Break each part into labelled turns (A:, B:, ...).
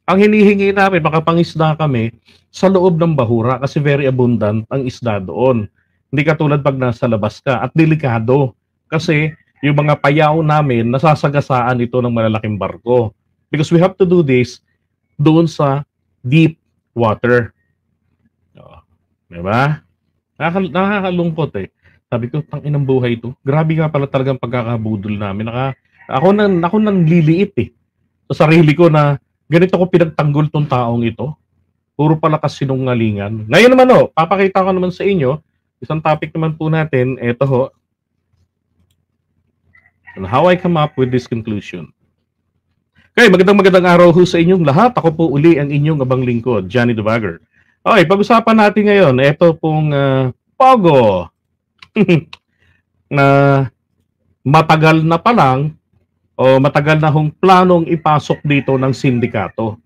A: Ang hinihingi namin, makapangisda kami sa loob ng bahura kasi very abundant ang isda doon. Hindi katulad pag nasa labas ka at delikado kasi yung mga payaw namin nasasagasaan ito ng malalaking barko. Because we have to do this doon sa deep water. Oh, di ba? Nakakalungkot eh. Sabi ko, tang inang buhay ito. Grabe nga pala talagang pagkakabudol namin. Ako nang liliit eh. Sa sarili ko na ganito ko pinagtanggol tong taong ito. Puro pala kasinungalingan. Ngayon naman papakita ko naman sa inyo, isang topic naman po natin, eto ho, on how I come up with this conclusion. Okay, magandang araw ho sa inyong lahat. Ako po uli ang inyong abang lingkod, Johnny Duvager. Okay, pag-usapan natin ngayon, ito pong Pogo na matagal na pa lang o matagal na hong planong ipasok dito ng sindikato.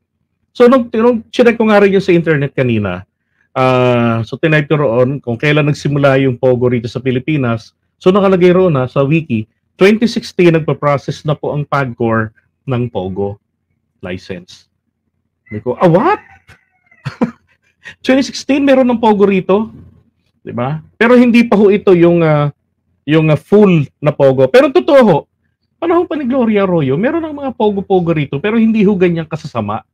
A: So, nung chinek ko nga rin yung sa internet kanina, so tinype ko roon kung kailan nagsimula yung Pogo rito sa Pilipinas. So, nakalagay roon sa wiki, 2016 nagpa-process na po ang PAGCOR ng Pogo license. Sabi ko, what? 2016 meron ng Pogo rito? Diba? Pero hindi pa ho ito yung full na Pogo. Pero totoo ho, panahon pa ni Gloria Arroyo, meron ng mga Pogo-Pogo rito, pero hindi ho ganyang kasasama.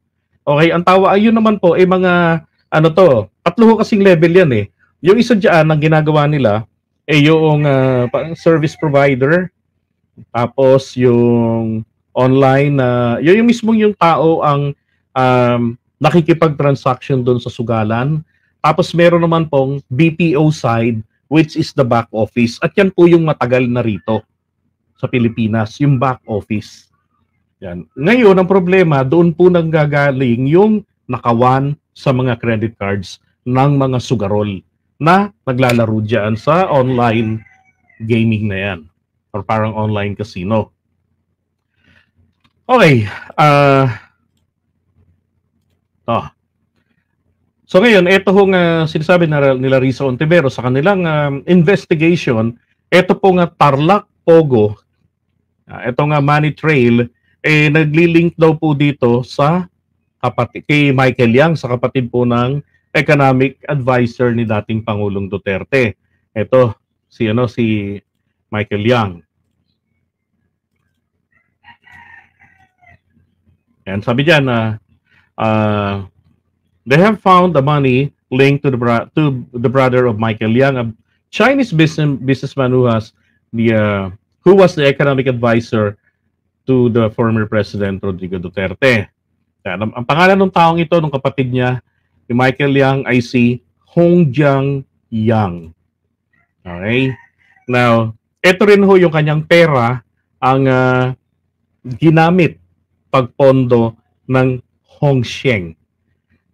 A: Okay, ang tawa, ayun naman po, mga, tatlo ho kasing level yan eh. Yung isa dyan, ang ginagawa nila, yung service provider, tapos yung online, yung mismong yung tao ang nakikipag-transaction doon sa sugalan. Tapos meron naman pong BPO side, which is the back office. At yan po yung matagal na rito sa Pilipinas, yung back office. Yan. Ngayon, ang problema, doon po nanggagaling yung nakawan sa mga credit cards ng mga sugarol na naglalaro dyan sa online gaming na yan or parang online casino. Okay. So ngayon, ito hong sinasabi nila Risa Ontivero sa kanilang investigation, ito pong Tarlac Pogo, ito nga money trail, nagli-link daw po dito sa kapatid, kay Michael Yang, sa kapatid po ng economic advisor ni dating Pangulong Duterte. Ito, si Michael Yang. And sabi diyan na they have found the money linked to the brother of Michael Yang, a Chinese businessman who was the economic advisor to the former President Rodrigo Duterte. Yan, ang pangalan ng taong ito, ng kapatid niya, ni Michael Yang, ay si Hongjiang Yang. Okay? Now, ito rin ho yung kanyang pera ang ginamit pagpondo ng Hongsheng.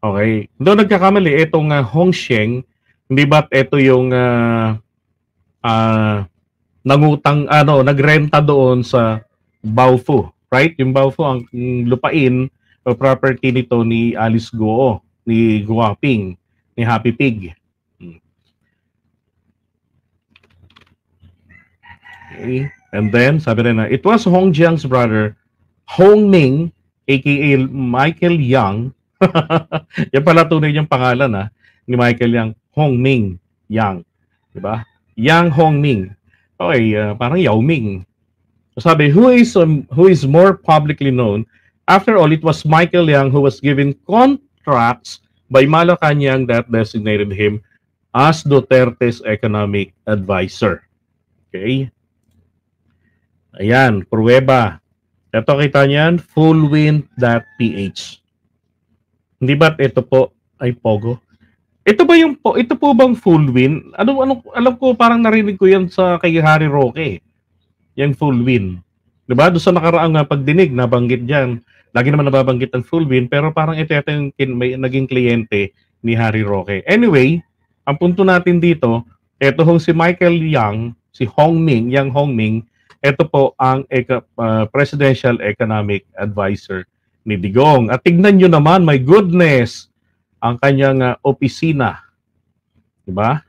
A: Okay? Doon nagkakamali, itong Hongsheng, hindi ba't ito yung nagrenta doon sa Baofu, right? Yung Baofu, ang lupain o property nito ni Alice Guo, ni Guaping, ni Happy Pig. Okay. And then, sabi rin na, it was Hongjiang's brother, Hong Ming, aka Michael Yang. Yan pala tunay niyang pangalan ni Michael Yang, Hong Ming Yang. Diba? Yang Hong Ming. Okay, parang Yao Ming. Sabi, who is more publicly known? After all, it was Michael Yang who was given contracts by Malacanang that designated him as Duterte's economic advisor. Okay? Ayan, pruweba. Ito kita niyan, fullwind.ph. Hindi ba't ito po ay Pogo? Ito po bang Fullwind? Alam ko parang narinig ko yan sa kay Harry Roque. Yung Fullwind. 'Di ba? Doon sa nakaraang pagdinig nabanggit diyan. Lagi naman nababanggit ang Fullwind, pero parang ito yung may naging kliyente ni Harry Roque. Anyway, ang punto natin dito, ito hong si Michael Yang, si Hong Ming, Yang Hong Ming, ito po ang Presidential Economic Advisor ni Digong. At tignan nyo naman, my goodness, ang kanyang opisina. Diba?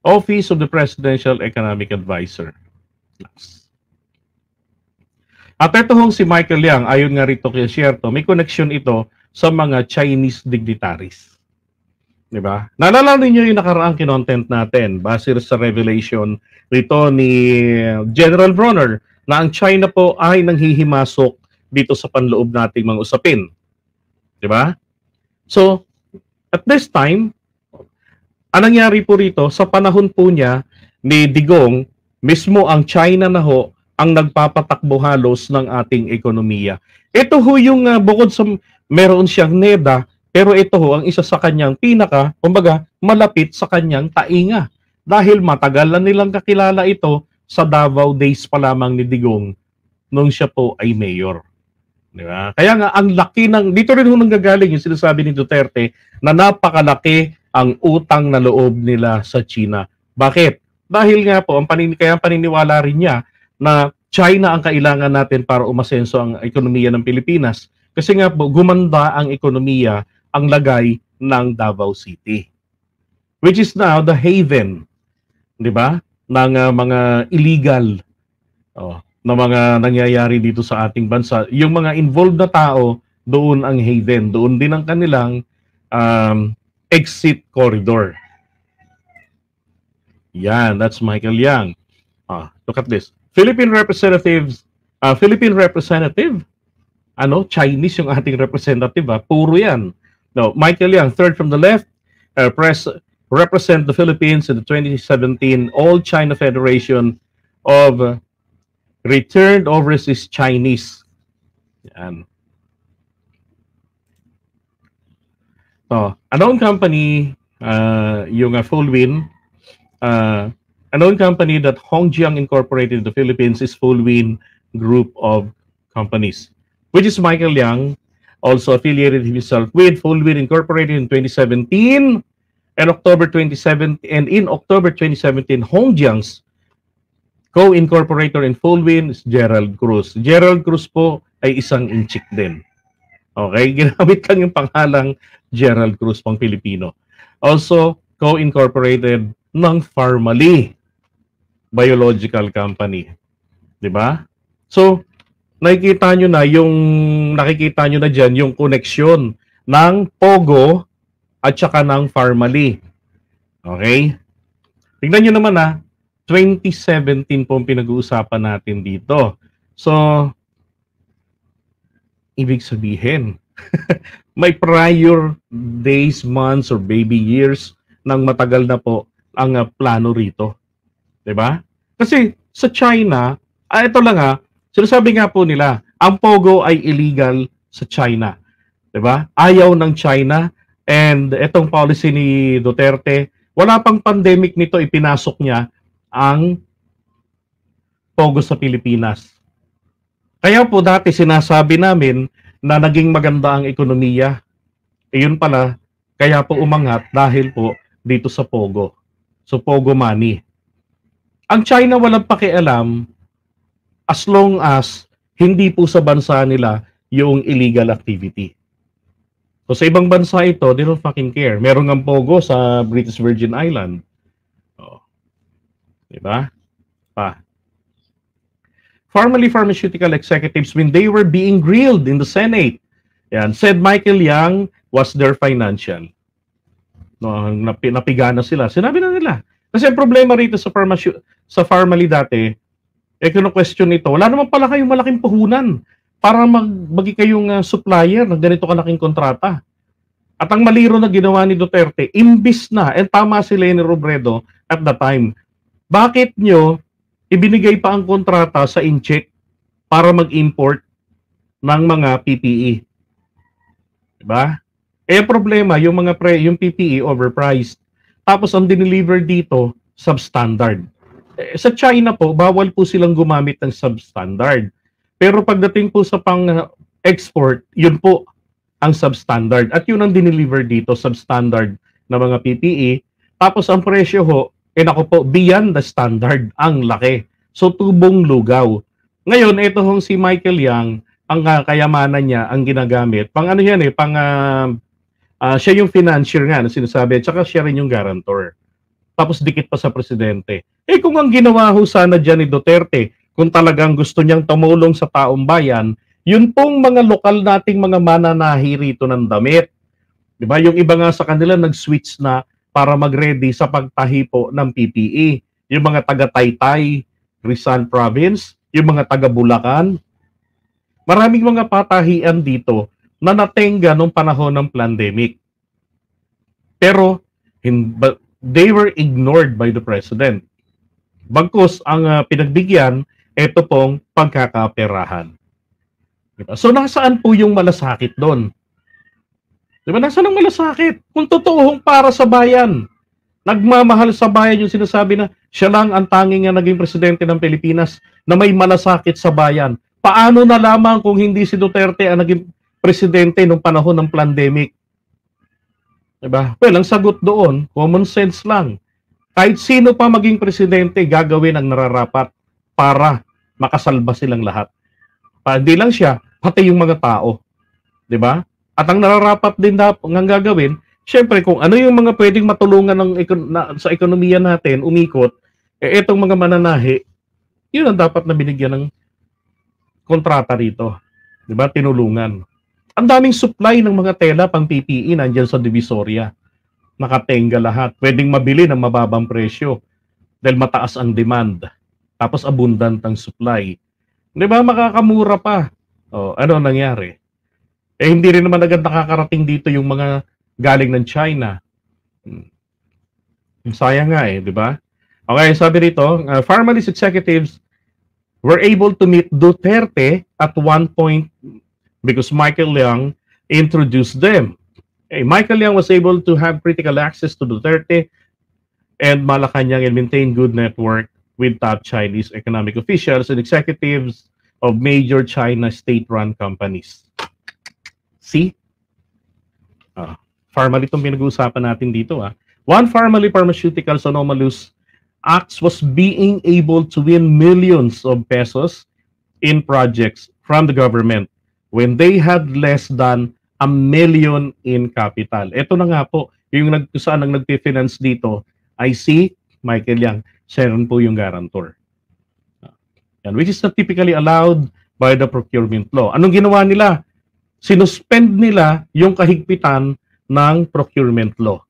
A: Office of the Presidential Economic Advisor. At ito hong si Michael Yang, ayon nga rito kay Sherto, may connection ito sa mga Chinese dignitaries. Diba? Naalala niyo yung nakaraang kinontent natin base sa revelation rito ni General Bronner na ang China po ay nanghihimasok dito sa panloob nating mga usapin. Diba? So, at this time, anong nangyari po rito, sa panahon po niya ni Digong, mismo ang China na ho ang nagpapatakbo halos ng ating ekonomiya. Ito ho yung bukod sa meron siyang NEDA, pero ito ho ang isa sa kanyang kumbaga, malapit sa kanyang tainga. Dahil matagal na nilang kakilala ito sa Davao days pa lamang ni Digong nung siya po ay mayor. Diba? Kaya nga, ang laki ng, dito rin ho nanggagaling yung sinasabi ni Duterte na napakalaki ang utang na loob nila sa China. Bakit? Dahil nga po, kaya paniniwala rin niya na China ang kailangan natin para umasenso ang ekonomiya ng Pilipinas. Kasi nga po, gumanda ang ekonomiya, ang lagay ng Davao City. Which is now the haven, di ba? Ng mga illegal na mga nangyayari dito sa ating bansa. Yung mga involved na tao, doon ang haven. Doon din ang kanilang exit corridor. Yan, that's Michael Yang. Look at this. Philippine representative, Chinese yung ating representative, puro yan. No, Michael Yang, third from the left, represent the Philippines in the 2017 All China Federation of Returned Overseas Chinese. Yan. So, a known company, yung Fullwin, a known company that Hongjiang incorporated in the Philippines is Fullwin Group of Companies, which is Michael Yang, also affiliated himself with Fullwin Incorporated in 2017 and in October 2017, Hongjiang's co-incorporator in Fullwin is Gerald Cruz. Gerald Cruz po ay isang inchik din. Okay, ginamit lang yung pangalang Gerald Cruz pang Pilipino. Also, co-incorporated ng Pharmally Biological Company. 'Di ba? So, nakikita nyo na diyan yung koneksyon ng Pogo at saka ng Pharmally. Okay? Tingnan nyo naman 2017 po ang pinag-uusapan natin dito. So, ibig sabihin, may prior days, months, or baby years nang matagal na po ang plano rito. 'Di ba? Kasi sa China, ito lang sinasabi nga po nila, ang Pogo ay illegal sa China. 'Di ba? Ayaw ng China, and itong policy ni Duterte, wala pang pandemic nito, ipinasok niya ang Pogo sa Pilipinas. Kaya po dati sinasabi namin na naging maganda ang ekonomiya. Iyon pala, kaya po umangat dahil po dito sa Pogo. So Pogo money. Ang China walang pakialam as long as hindi po sa bansa nila yung illegal activity. So sa ibang bansa ito, they don't fucking care. Meron ng Pogo sa British Virgin Island. Diba? Formerly pharmaceutical executives, when they were being grilled in the Senate, said Michael Yang was their financial. Napigana sila. Sinabi na nila. Kasi ang problema rito sa Pharmally dati, kino-question ito, wala naman pala kayong malaking puhunan para magbagi kayong supplier ng ganito kalaking kontrata. At ang maliro na ginawa ni Duterte, imbis na, tama si Leni Robredo at the time, bakit nyo ibinigay pa ang kontrata sa incheck para mag-import ng mga PPE? Diba? Ang problema, yung PPE overpriced. Tapos ang dineliver dito, substandard. Sa China po, bawal po silang gumamit ng substandard. Pero pagdating po sa pang-export, yun po ang substandard. At yun ang dineliver dito, substandard na mga PPE. Tapos ang presyo ho, beyond the standard, ang laki. So tubong lugaw. Ngayon, ito hong si Michael Yang, ang kayamanan niya, ang ginagamit. Siya yung financier nga na sinasabi, at saka siya rin yung guarantor. Tapos dikit pa sa presidente. Kung ang ginawa ho sana dyan ni Duterte, kung talagang gusto niyang tumulong sa taong bayan, yun pong mga lokal nating mga mananahi rito ng damit. Di ba? Yung iba nga sa kanila nag-switch na para mag-ready sa pagtahi po ng PPE. Yung mga taga Taytay, Rizal Province, yung mga taga Bulacan. Maraming mga patahian dito na natenga nung panahon ng pandemic. Pero they were ignored by the president. Bagkus ang pinagbigyan, ito pong pagkakaperahan. Diba? So nasaan po yung malasakit doon? Diba? Nasaan ang malasakit? Kung totoong para sa bayan, nagmamahal sa bayan yung sinasabi na siya lang ang tanging naging presidente ng Pilipinas na may malasakit sa bayan. Paano na lamang kung hindi si Duterte ang naging presidente nung panahon ng pandemic? Diba? Well, ang sagot doon, common sense lang. Kahit sino pa maging presidente, gagawin ang nararapat para makasalba silang lahat. Hindi lang siya, pati yung mga tao. Diba? At ang nararapat din ng gagawin, syempre kung ano yung mga pwedeng matulungan sa ekonomiya natin, umikot, itong mga mananahi, yun ang dapat na binigyan ng kontrata rito. Diba? Tinulungan. Ang daming supply ng mga tela pang PPE nandyan sa Divisoria. Nakatenga lahat. Pwedeng mabili ng mababang presyo dahil mataas ang demand. Tapos abundant ang supply. Di ba? Makakamura pa. O, ano nangyari? Hindi rin naman agad nakakarating dito yung mga galing ng China. Sayang nga di ba? Okay, sabi rito, Pharmalist executives were able to meet Duterte at one point because Michael Leong introduced them. Michael Leong was able to have critical access to Duterte and Malacanang and maintain good network with top Chinese economic officials and executives of major China state-run companies. See? Pharmaly itong pinag-uusapan natin dito. One Pharmaly Pharmaceuticals anomalous acts was being able to win millions of pesos in projects from the government when they had less than $1 million in capital. Ito na nga po, yung saan ang nagpi-finance dito ay si Michael Leong. Siya rin po yung guarantor. Which is not typically allowed by the procurement law. Anong ginawa nila? Sinuspend nila yung kahigpitan ng procurement law.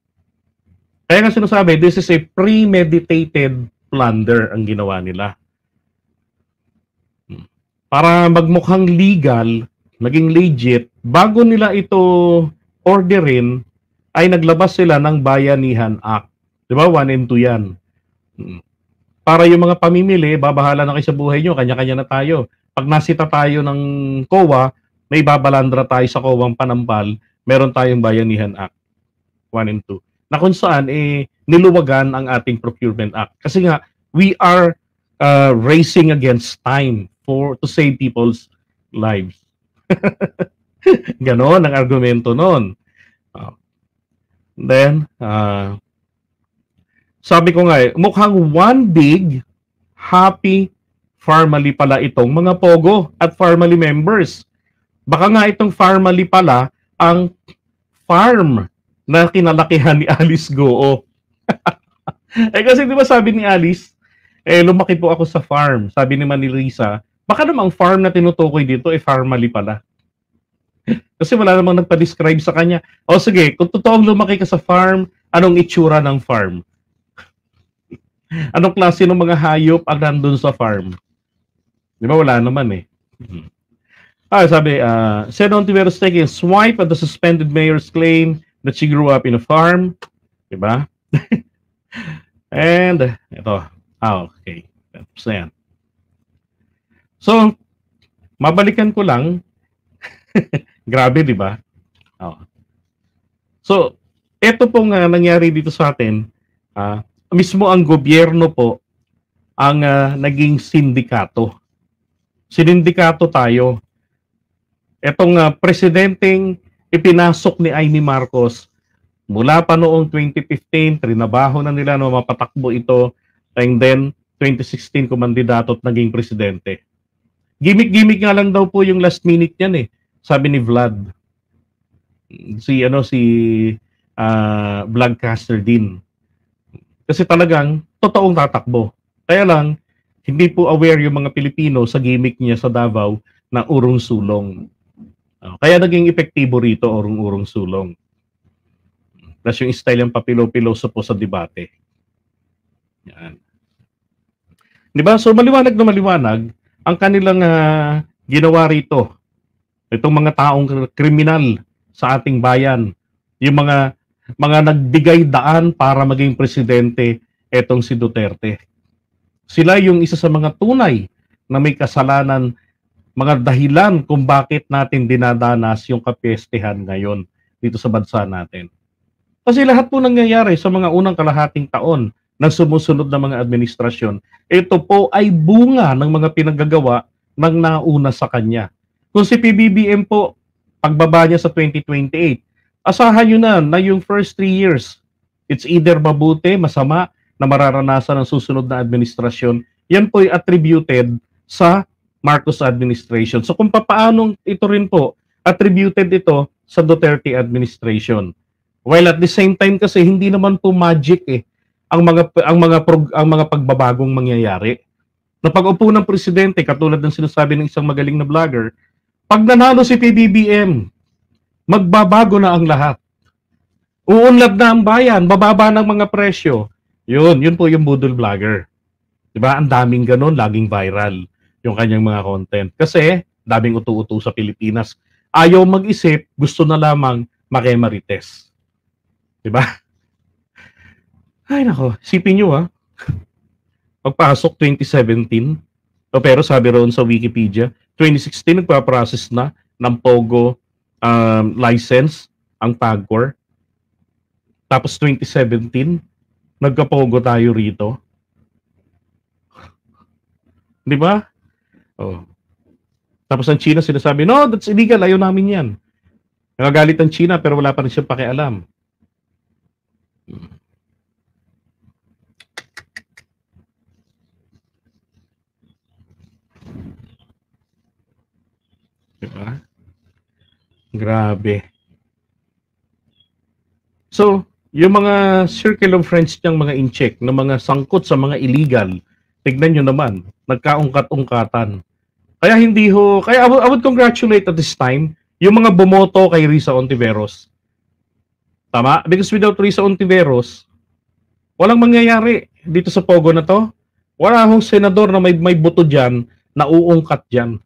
A: Kaya nga sinasabi, this is a premeditated plunder ang ginawa nila. Para magmukhang legal, naging legit, bago nila ito orderin, ay naglabas sila ng Bayanihan Act. Di ba? 1 and 2 yan. Para yung mga pamimili, babahala na kayo sa buhay nyo, kanya-kanya na tayo. Pag nasita tayo ng COA, may babalandra tayo sa COA panampal, meron tayong Bayanihan Act 1 and 2. Na kung saan, niluwagan ang ating Procurement Act. Kasi nga, we are racing against time to save people's lives. Ganon ang argumento nun. Then, sabi ko nga mukhang one big, happy Pharmaly pala itong mga Pogo at Pharmaly members. Baka nga itong Pharmaly pala ang farm na kinalakihan ni Alice Goo. Kasi di ba sabi ni Alice, lumaki po ako sa farm. Sabi ni Manilisa, baka namang farm na tinutukoy dito, Pharmaly pala. Kasi wala namang nagpa-describe sa kanya. O sige, kung totoong lumaki ka sa farm, anong itsura ng farm? Anong klase ng mga hayop ang nandun sa farm? Di ba wala naman sabi, Sen. Ontiveros taking a swipe at the suspended mayor's claim that she grew up in a farm. Diba? And, ito. Okay. Tapos na yan. So, mabalikan ko lang. Grabe, di ba? So, ito pong nangyari dito sa atin, mismo ang gobyerno po ang naging sindikato. Sinindikato tayo. Etong presidenteng ipinasok ni Amy Marcos mula pa noong 2015, trinabaho na nila na mapatakbo ito, and then 2016 kumandidato at naging presidente. Gimmick-gimmick nga lang daw po yung last minute niyan sabi ni Vlad. Si Vlogcaster din. Kasi talagang totoong tatakbo. Kaya lang, Hindi po aware yung mga Pilipino sa gimmick niya sa Davao na urong sulong. Kaya naging epektibo rito urong-urong sulong. Plus yung style yung papilo-piloso po sa debate. Yan. Di ba? So maliwanag na maliwanag ang kanilang ginawa rito. Itong mga taong kriminal sa ating bayan. Yung mga nagbigay daan para maging presidente etong si Duterte. Sila yung isa sa mga tunay na may kasalanan, mga dahilan kung bakit natin dinadanas yung kapiyestehan ngayon dito sa bansa natin. Kasi lahat po nangyayari sa mga unang kalahating taon ng sumusunod na mga administrasyon, ito po ay bunga ng mga pinagagawa ng nauna sa kanya. Kung si PBBM po, pagbaba niya sa 2028, asahan nyo na yung first 3 years, it's either mabuti, masama, na mararanasan ng susunod na administrasyon, yan po ay attributed sa Marcos administration. So kung papaanong ito rin po, attributed ito sa Duterte administration. While at the same time kasi hindi naman po magic ang mga pagbabagong mangyayari. Na pag-upo ng presidente, katulad ng sinasabi ng isang magaling na vlogger, pag nanalo si PBBM, magbabago na ang lahat. Uunlad na ang bayan, bababa ng mga presyo. Yun po yung budol vlogger. Diba? Ang daming ganun, laging viral yung kanyang mga content. Kasi, daming utu-utu sa Pilipinas. Ayaw mag-isip, gusto na lamang makemarites. Diba? Ay nako, isipin nyo pagpasok 2017, pero sabi roon sa Wikipedia, 2016 nagpa-process na ng Pogo license ang PAGCOR. Tapos 2017, nagka-Pogo tayo rito. Di ba? Oh. Tapos ang China sinasabi, no, that's illegal, ayaw namin yan. Nagagalit ang China pero wala pa rin siyang pakialam. Diba? Grabe. So, yung mga circle of friends niyang mga in-check na mga sangkot sa mga illegal, tignan nyo naman, nagkaungkat-ungkatan. Kaya I would congratulate at this time yung mga bumoto kay Risa Ontiveros. Tama? Because without Risa Ontiveros, walang mangyayari dito sa Pogo na to. Wala akong senador na may boto dyan na uungkat dyan.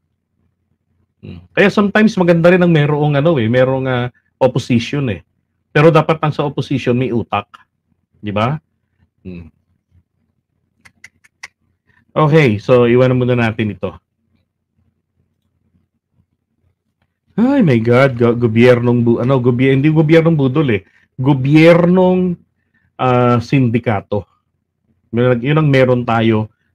A: Kaya sometimes maganda rin ang merong opposition Pero dapat ang sa opposition may utak. Di ba? Okay, so iwanan muna natin ito. Ay my God, hindi gobyernong budol gobyernong sindikato. Yun ang meron tayo